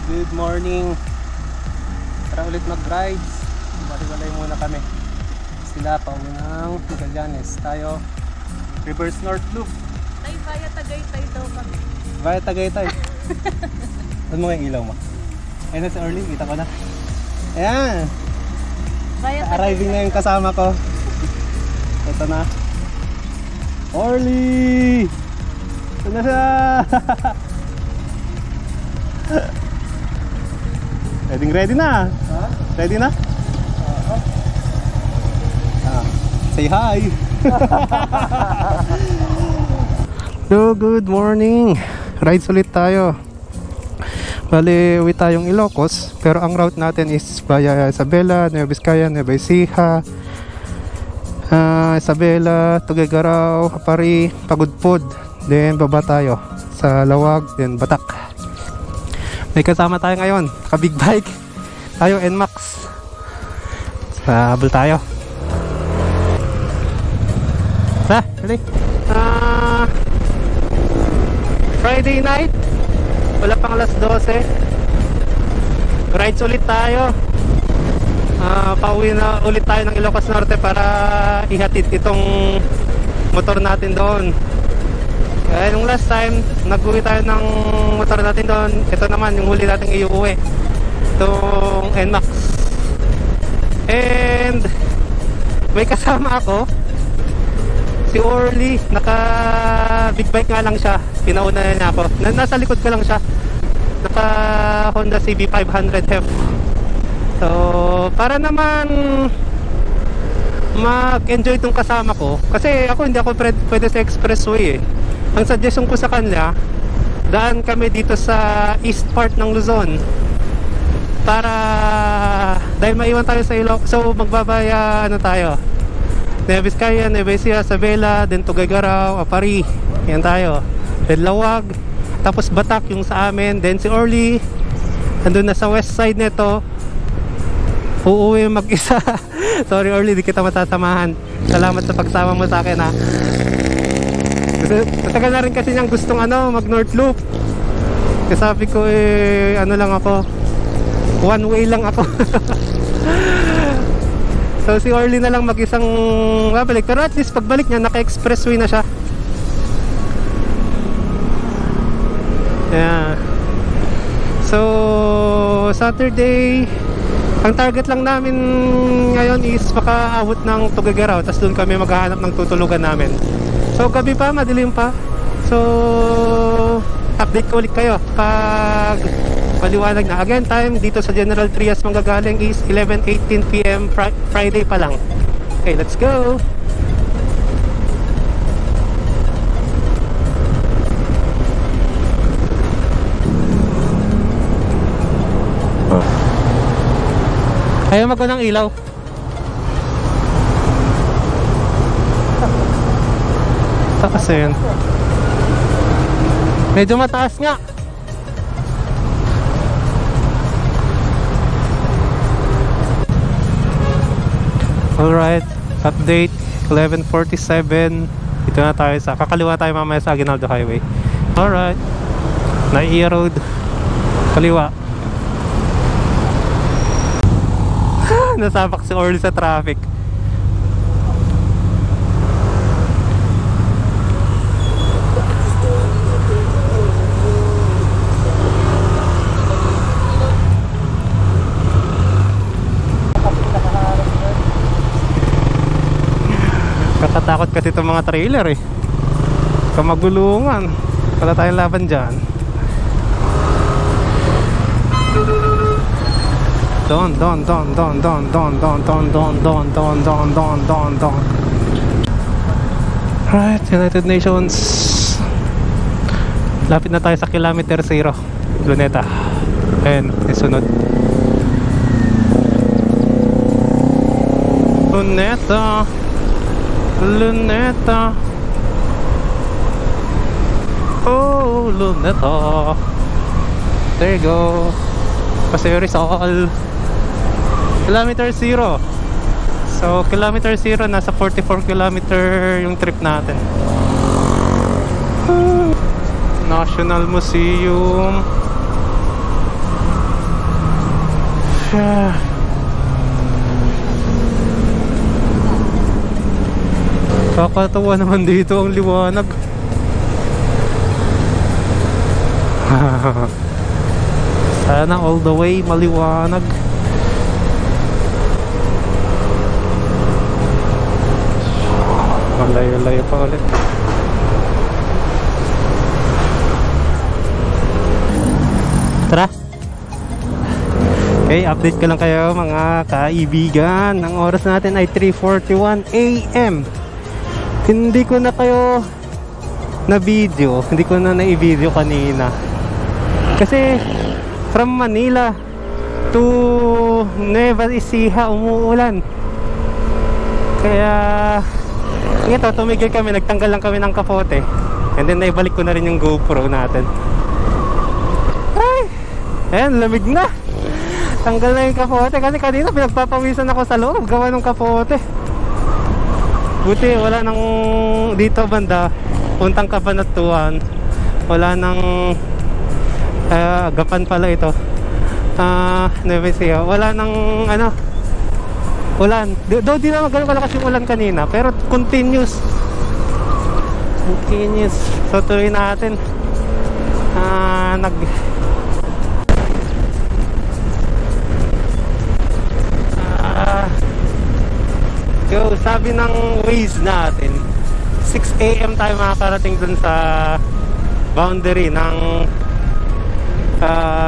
Good morning. Tara ulit mag-rides. Baliwalay muna kami. Sila pauwi ng Magallanes. Tayo reverse north loop. Ay, via Tagaytay daw kami. Via Tagaytay. Ano mo yung ilaw mo? Ayun na si Orly, kita ko na. Ayan. Arriving na yung kasama ko. Ito na. Orly! Ito na siya! Ready na? Huh? Ready na? Say hi! So, good morning! Rides ulit tayo. Bali, uwi tayong Ilocos, pero ang route natin is via Isabela, Nueva Vizcaya, Nueva Ecija, Isabela, Tuguegarao, Apari, Pagudpud, then baba tayo sa Lawag, then Batak. May kasama tayo ngayon, naka-big bike tayo, NMAX. Habol tayo. Ready? Friday night, wala pang alas 12. Rides ulit tayo. Pauwi na ulit tayo ng Ilocos Norte para ihatid itong motor natin doon. Kaya nung last time, nag-uwi tayo ng motor natin doon. Ito naman, yung huli natin iuwi. Itong NMAX. And may kasama ako, si Orly. Naka big bike nga lang siya. Pinauna niya ako. Nasa likod ko lang siya. Naka Honda CB 500 Hef. So, para naman mag-enjoy itong kasama ko. Kasi ako hindi ako pwede sa expressway eh. Ang suggestion ko sa kanila, daan kami dito sa east part ng Luzon. Para, dahil maiwan tayo sa Ilocos, so magbabaya tayo. Nueva Vizcaya, Nueva Ecija, Isabela, then Tuguegarao, Apari. Yan tayo. Then Lawag, tapos Batak yung sa amin. Then si Orly, andun na sa west side nito. Uuwi mag-isa. Sorry Orly, di kita matasamahan. Salamat sa pagsama mo sa akin ha. Matagal na rin kasi niyang gustong mag North Loop. Kasi sabi ko ano lang ako, one way lang ako. So si Orly na lang mag-isang babalik. Pero at least pagbalik niya, naka-expressway na siya. Yeah. So Saturday, ang target lang namin ngayon is makaabot ng Tuguegarao. Tapos doon kami maghahanap ng tutulugan namin. So gabi pa, madilim pa. So update ko ulit kayo pag maliwanag na. Again, time dito sa General Trias manggagaling is 11:18 PM Friday pa lang. Okay, let's go. Ayaw mag ng ilaw. Taas yun. Medyo mataas nga. Alright, update 11:47. Dito na tayo sa kakaliwa tayo mamaya sa Aguinaldo Highway. Alright, Naiya Road, kaliwa. Nasabak si Orly sa traffic. Kakatakot kasi itong mga trailer eh. Kamagulungan. Wala tayong laban dyan. Don. Right, United Nations. Lapit na tayo sa kilometer 0, Luneta. Ayan, isunod. Luneta. Oh, Luneta. There you go. Paseo Rizal. Kilometer 0. So, kilometer 0, nasa 44 kilometer yung trip natin. National Museum. Kakatawa naman dito ang liwanag. Sana all the way maliwanag. Malayo-layo pa ulit. Tara. Okay, update ko lang kayo mga kaibigan. Ang oras natin ay 3:41 AM. Hindi ko na kayo na-video. Hindi ko na na-i-video kanina. Kasi from Manila to Nueva Ecija umuulan. Kaya ito, tumigil kami. Nagtanggal lang kami ng kapote. And then naibalik ko na rin yung GoPro natin. Ay! Ayan, lamig na. Tanggal na yung kapote. Kasi kanina pinagpapawisan ako sa loob gawa ng kapote. Buti wala nang dito banda puntang Cabanatuan. Wala nang Gapan pala ito. Nueva Ecija. Wala nang ano, ulan. Di na magano kalakas yung ulan kanina, pero continuous. So tuloy natin. Sabi ng Waze natin 6 AM tayo makakarating dun sa boundary ng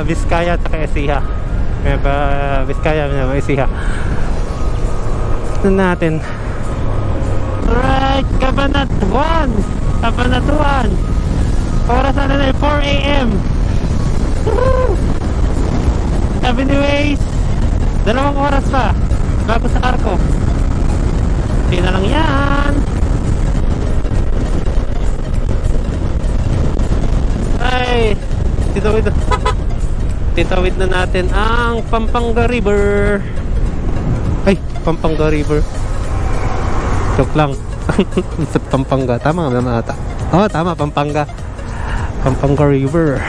Vizcaya at Ecija. Vizcaya at Ecija. Dun natin. Alright, Cabanatuan. Oras na ay 4 AM. Sabi ni Waze, 2 oras pa bago sa Arco. Hindi na lang yan. Ay, titawid na natin ang Pampanga River. Ay, Pampanga River. Joke lang. Pampanga, tama naman ata. Oh, tama, Pampanga River.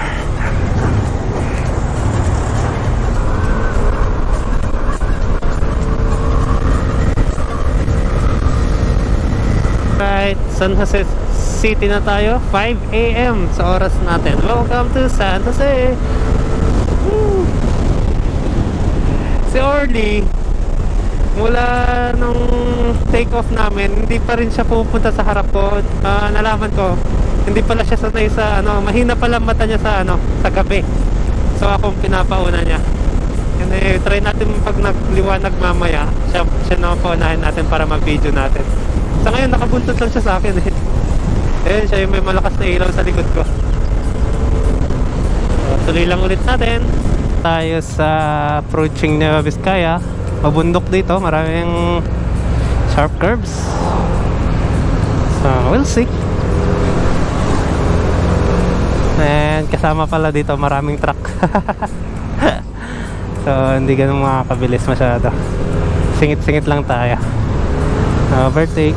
Right, San Jose City na tayo. 5 AM sa oras natin. Welcome to San Jose. Woo! Si Orly, mula nung take off namin, hindi pa rin siya pupunta sa harap ko. Nalaman ko, hindi pala siya sanay sa ano, mahina pala mata niya sa ano, sa gabi. So akong pinapauna niya. And try natin pag nagliwanag mamaya, siya na paunahin natin para mag-video natin. Sa ngayon, nakabuntot lang siya sa akin eh. Ayun, siya yung may malakas na ilaw sa likod ko. So, tuloy lang ulit natin. Tayo sa approaching Nueva Vizcaya. Mabundok dito, maraming sharp curves. So, we'll see. And kasama pala dito, maraming truck. So, hindi ganun makakabilis masyado. Singit-singit lang tayo. Overtake.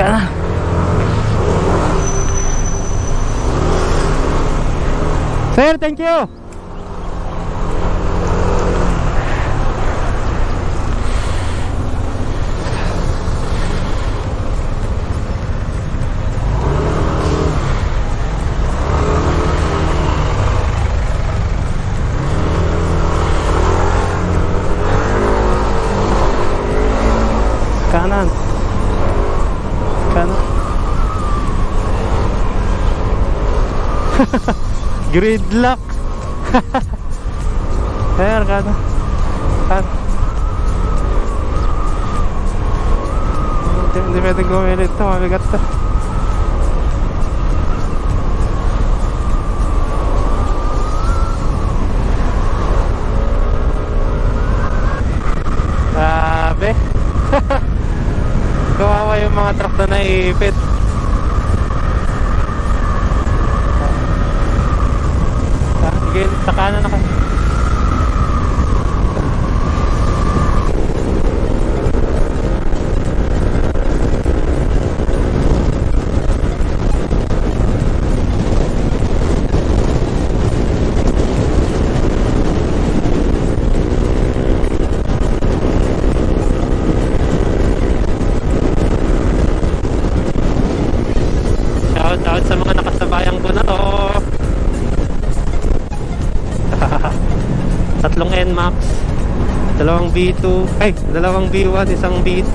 ka. Sir, thank you. Gridlock. Ayan ka na. Hindi pwedeng gumilid ito, mabigat to. Sabi. Kawawa yung mga truck na naipit. Sige, sa kanan na kayo. Shout sa mga nakasabayan ko na to. Tatlong NMAX, dalawang B2, dalawang B1, isang B2.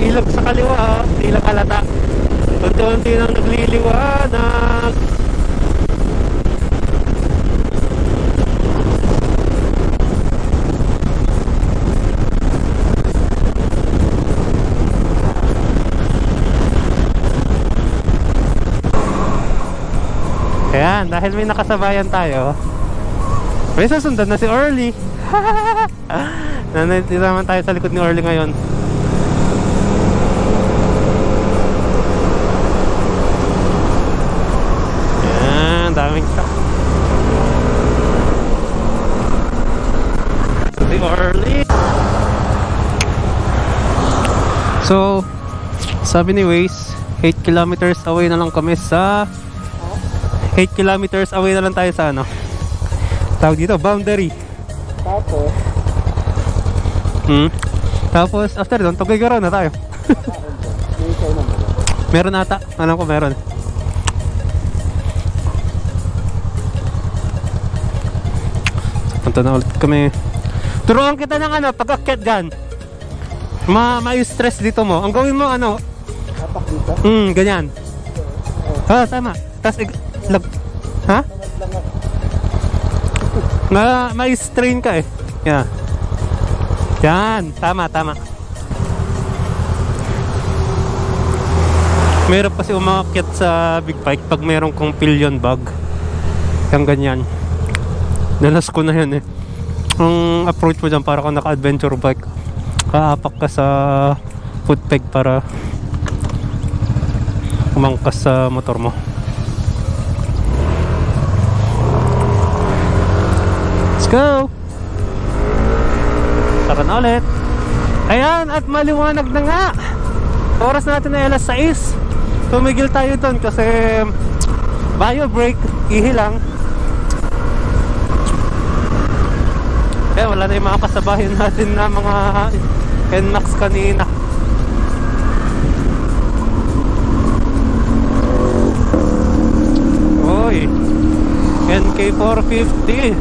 Ilog sa kaliwa, di lang halata. Unti-unti nang nagliliwanag. Ayan, dahil may nakasabayan tayo, may susundan na si Orly. Nandito naman tayo sa likod ni Orly ngayon. Daming sa Orly. So sabi ni Waze, 8 kilometers away na lang kami sa 8 kilometers away na lang tayo sa ano tawag dito, boundary. Tapos after doon, Tuguegarao na tayo. Meron ata, alam ko meron. Punta na ulit kami. Turuan kita ng ano, pag-akyat dyan. Ma-stress dito mo. Ang gawin mo ano? Tapak dito? Ganyan. Tama. Tapos ha? Ma-strain ka eh. Yeah. Yan, tama. Meron kasi umakyat sa Big Bike pag meron kong pillion bag. Yung ganyan. Nalas ko na yan eh. Ang approach mo dyan para kung naka-adventure bike, kaapak ka sa foot peg para umangkas sa motor mo. Let's go! Tara na ulit. Ayan, at maliwanag na nga. Oras natin ay alas 6. Tumigil tayo doon kasi bio break, ihi lang. Wala na yung mga kasabayan natin na mga NMAX kanina. Oy, NK450.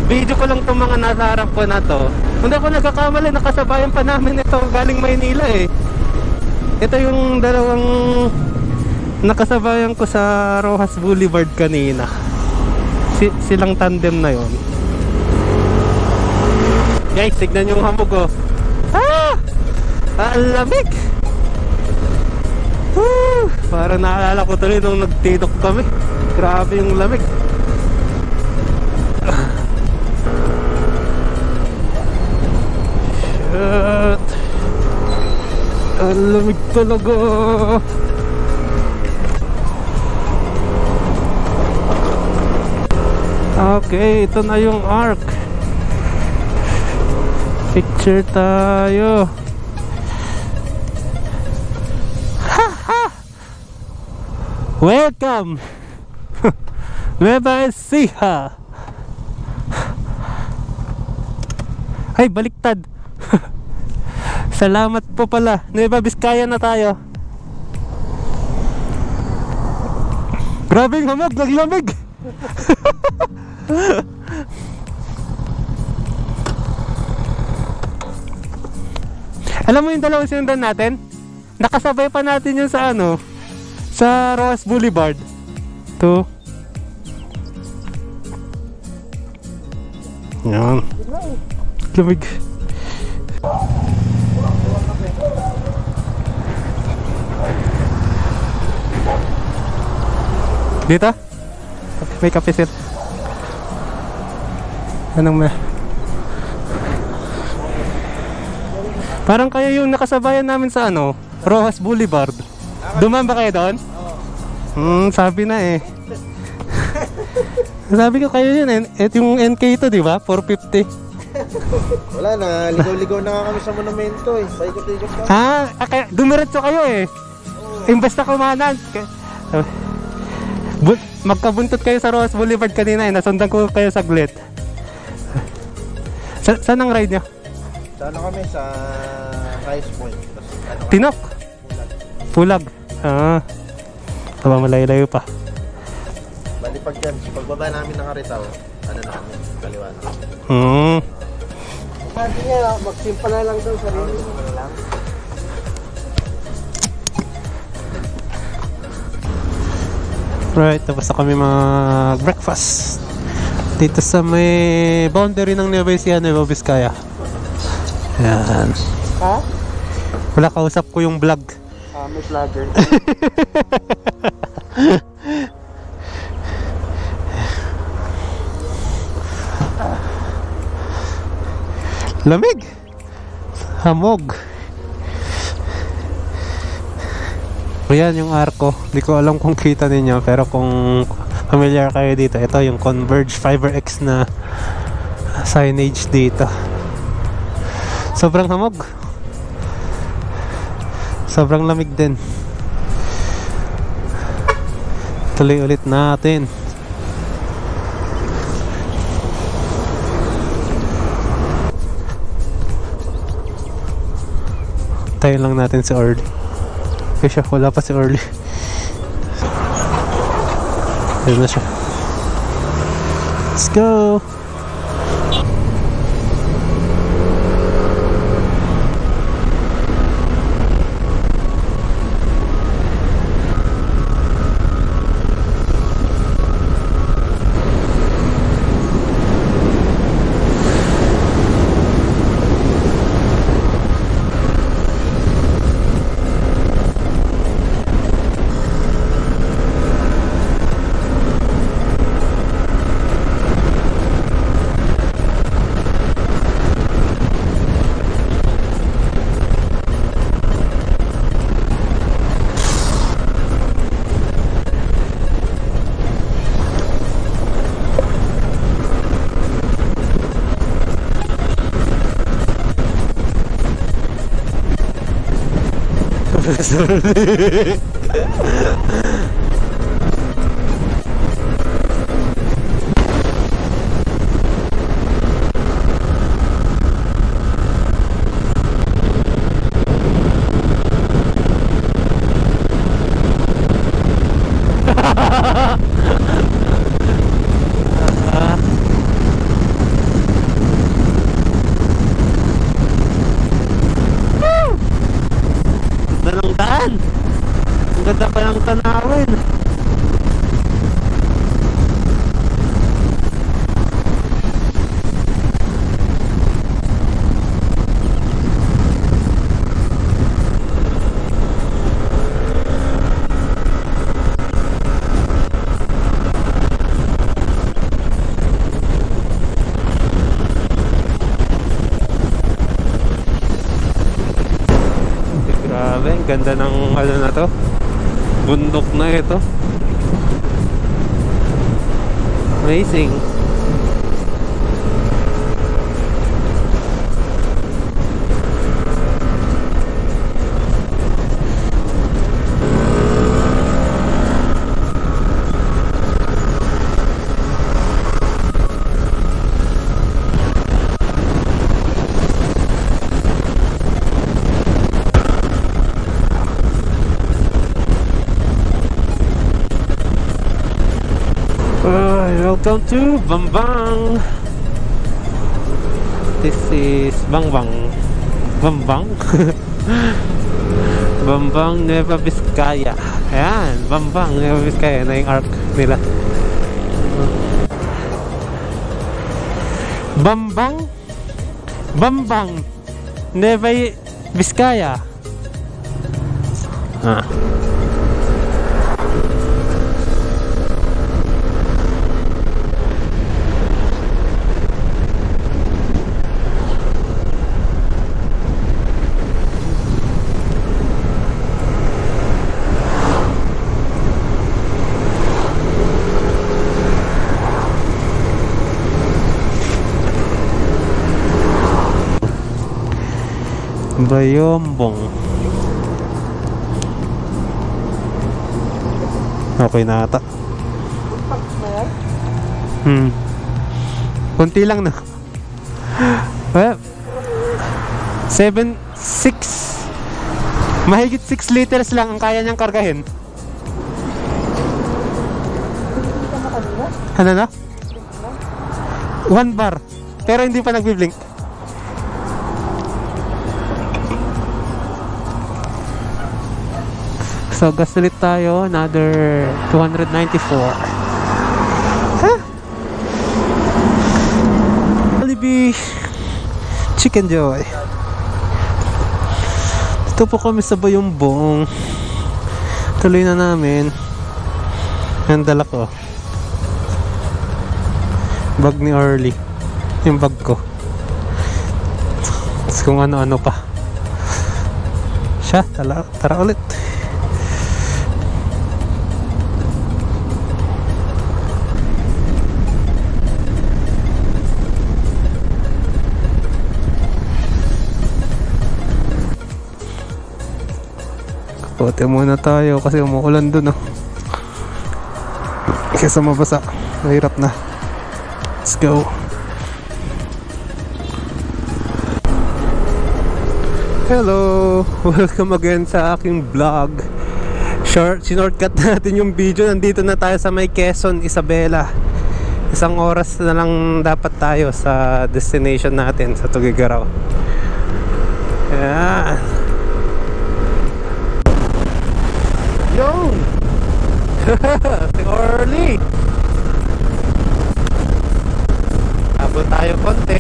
Video ko lang itong mga nasa harap ko na to. Hindi ako nagkakamali, nakasabayan pa namin ito galing Maynila eh. Ito yung dalawang nakasabayan ko sa Rojas Boulevard kanina. Silang tandem na yon. Guys, tignan yung hamog oh. Ang lamig. Parang naalala ko tuloy nung nagtitok kami. Grabe yung lamig. Shit. Ang lamig talaga. Okay, ito na yung arc. Picture tayo. Welcome. Nueva Ecija. Ay, baliktad. Salamat po pala. Nueva Vizcaya na tayo. Grabe yung hamog, naglamig. Alam mo yung dalawang sinundan natin? Nakasabay pa natin yun sa ano, sa Rojas Boulevard. Ito. Yan. Lamig. Dito? May kape sir. Anong may? Parang kayo yung nakasabayan namin sa ano, Rojas Boulevard. Dumaan ba kayo doon? Sabi na eh. Sabi ko kayo yun eh. Ito yung NK ito, di ba? 450. Wala na, ligaw-ligaw na nga kami sa monumento eh. Paikot-ikot ka. Kaya dumiretso kayo eh. Imbes na kumanan. Magkabuntot kayo sa Rojas Boulevard kanina eh. Nasundan ko kayo saglit. Saan ang ride nyo? Sa ano kami? Sa Rice Point. Tinok? Pulag. Tama, malayo-layo pa. Bali pag dyan, pagbaba namin ng Aritaw, ano na kami, kaliwa na kami. Sabi niya, magsimpa na lang daw, sarili mo lang. Right, tapos na kami mag-breakfast dito sa may boundary ng Nueva Ecija, Nueva Vizcaya. Yan. Ha? Wala, kausap ko yung vlog. May vlogger. Lamig. Hamog. Ayan yung arko. Hindi ko alam kung kita ninyo, pero kung familiar kayo dito, ito yung Converge FiberX na signage dito. Sobrang hamog. Sobrang lamig din. Tuloy ulit natin. Tayo lang natin si Orly. Kasi wala pa si Orly. Ayun na siya. Let's go! Ang ganda pa ng tanawin. Grabe, ang ganda ng ano na to, bundok na ito. Amazing. Welcome to Bambang. This is Bambang. Bambang? Bambang Nueva Vizcaya. Ayan, Bambang Nueva Vizcaya na yung arc nila. Bambang? Bambang Nueva Vizcaya. Bayombong. Okay na ata. Kunti lang na. Well, 6 mahigit 6 liters lang ang kaya niyang kargahin. Ano na? 1 bar. Pero hindi pa nagbi-blink. So gas ulit tayo, another 294. Huh? Jollibee Chicken Joy. Ito po kami sa Bayombong. Tuloy na namin. Ang dala ko bag ni Orly. Yung bag ko. Tapos kung ano-ano pa. Siya, tara ulit. Kapote muna tayo kasi umuulan dun, oh. Kesa mabasa. Mahirap na. Let's go. Hello! Welcome again sa aking vlog. Sinortcut natin yung video. Nandito na tayo sa may Quezon, Isabela. 1 oras na lang dapat tayo sa destination natin sa Tuguegarao. Ayan. Yun! Si Orly! Habol tayo konti.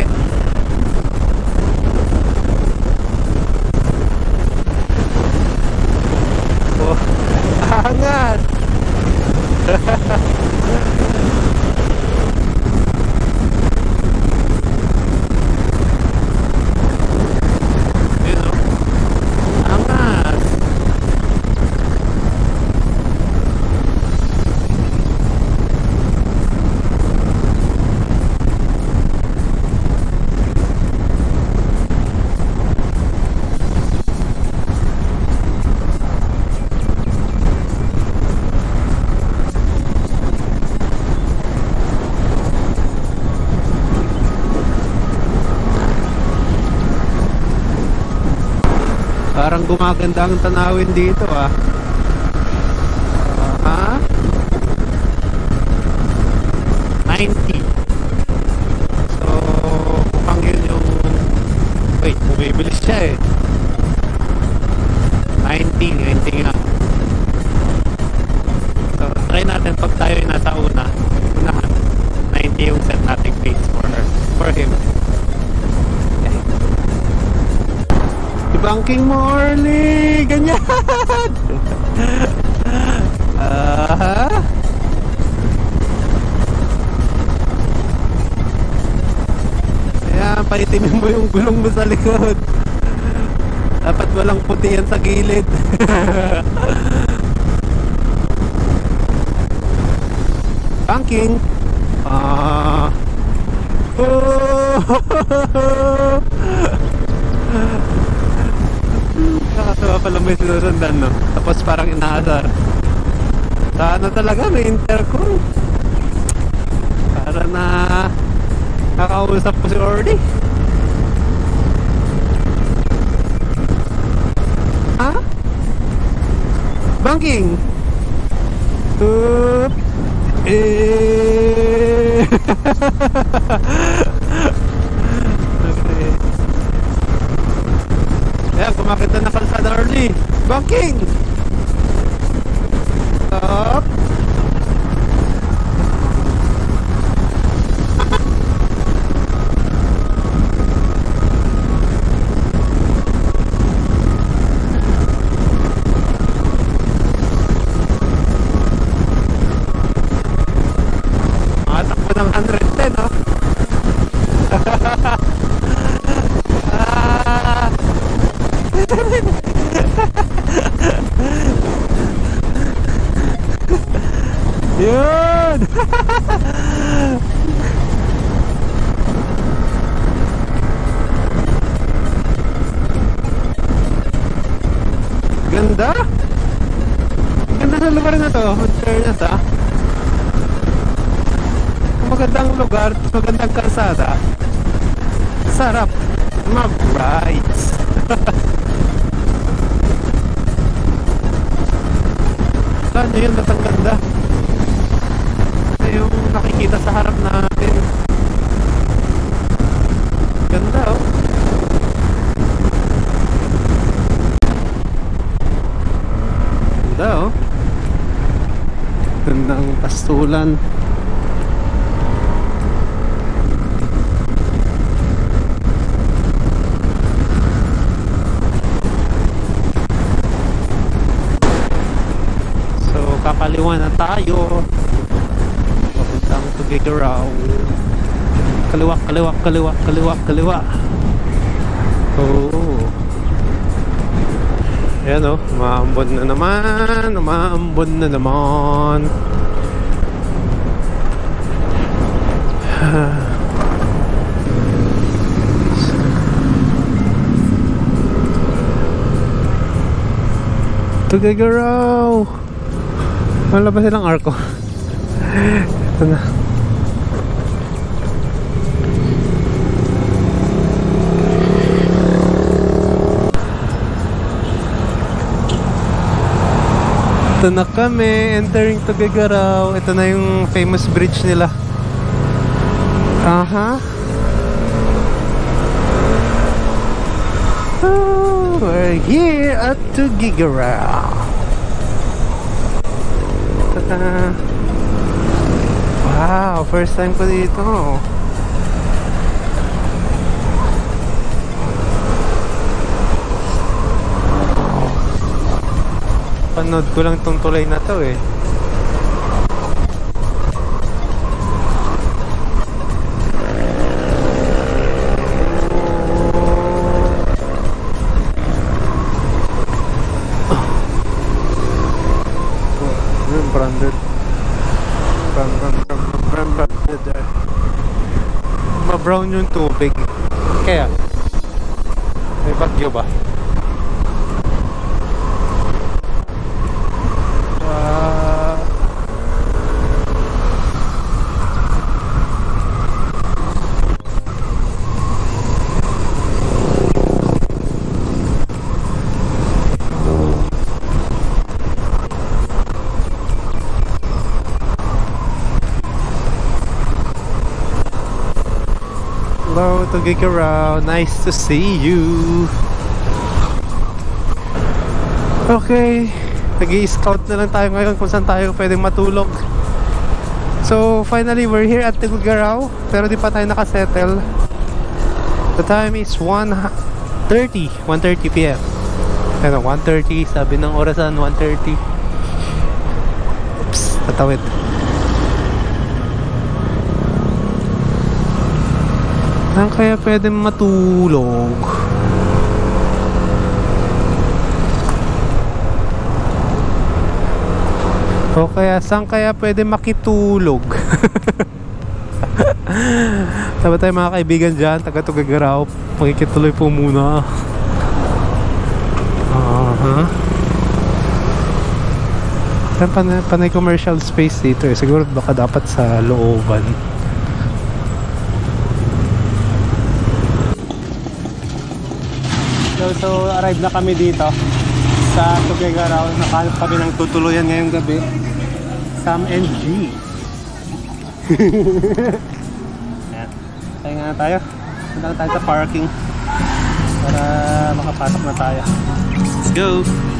Oh, angat! Parang gumaganda ang tanawin dito, ah. Ha? 90. So, mukhang yun yung... Wait, bumibilis siya eh. 90 nga. So, try natin pag tayo ay nasa unahan. 90 yung set nating pace for him. Banking mo, Orly! Ganyan! Ayan, paitimin mo yung gulong mo sa likod. Dapat walang puti yan sa gilid. Banking! Nakatawa pala may sinusundan, no? Tapos parang inaasar. Sana talaga may intercom. Para na nakausap ko si Orly. Ha? Banking! makita na kalsada early. Banking! Stop! Takbo ng 110, no? Yun! Ganda! Ganda sa lugar na to. Fairness, ah. Magandang lugar, magandang kalsada. Sarap mag-rides. Ano yun, ba't ang ganda? Ito yung nakikita sa harap natin. Ganda, oh. Ganda, oh. Gandang pastulan. Kakaliwa na tayo papuntang Tuguegarao. Kaliwa, kaliwa, kaliwa, kaliwa, kaliwa. Oh, ayan, oh, umaambon na naman. Umaambon na naman. Tuguegarao. Wala ba silang arko? Ito na. Ito na kami, entering Tuguegarao. Ito na yung famous bridge nila. Aha. Oh, we're here at Tuguegarao. Wow, first time ko dito. Panood ko lang tong tulay na to eh. Branded. Ma-brown yung tubig. Kaya may bagyo ba? Hello, Tuguegarao. Nice to see you. Okay, nag-i-scout na lang tayo ngayon kung saan tayo pwedeng matulog. So, finally, we're here at Tuguegarao. Pero di pa tayo nakasettle. The time is 1:30 p.m. Ano, 1:30. Sabi ng orasan, 1:30. Oops, tatawid. Saan kaya pwede matulog? O kaya saan kaya pwede makitulog? Sabi tayo mga kaibigan dyan, taga Tuguegarao, makikituloy po muna. Panay commercial space dito eh. Siguro baka dapat sa looban. So arrive na kami dito sa Tuguegarao. Nakahanap kami ng tutuluyan ngayong gabi. Sam and G. Ayan. Tayo nga tayo. Punta tayo sa parking. para makapasok na tayo. Let's go!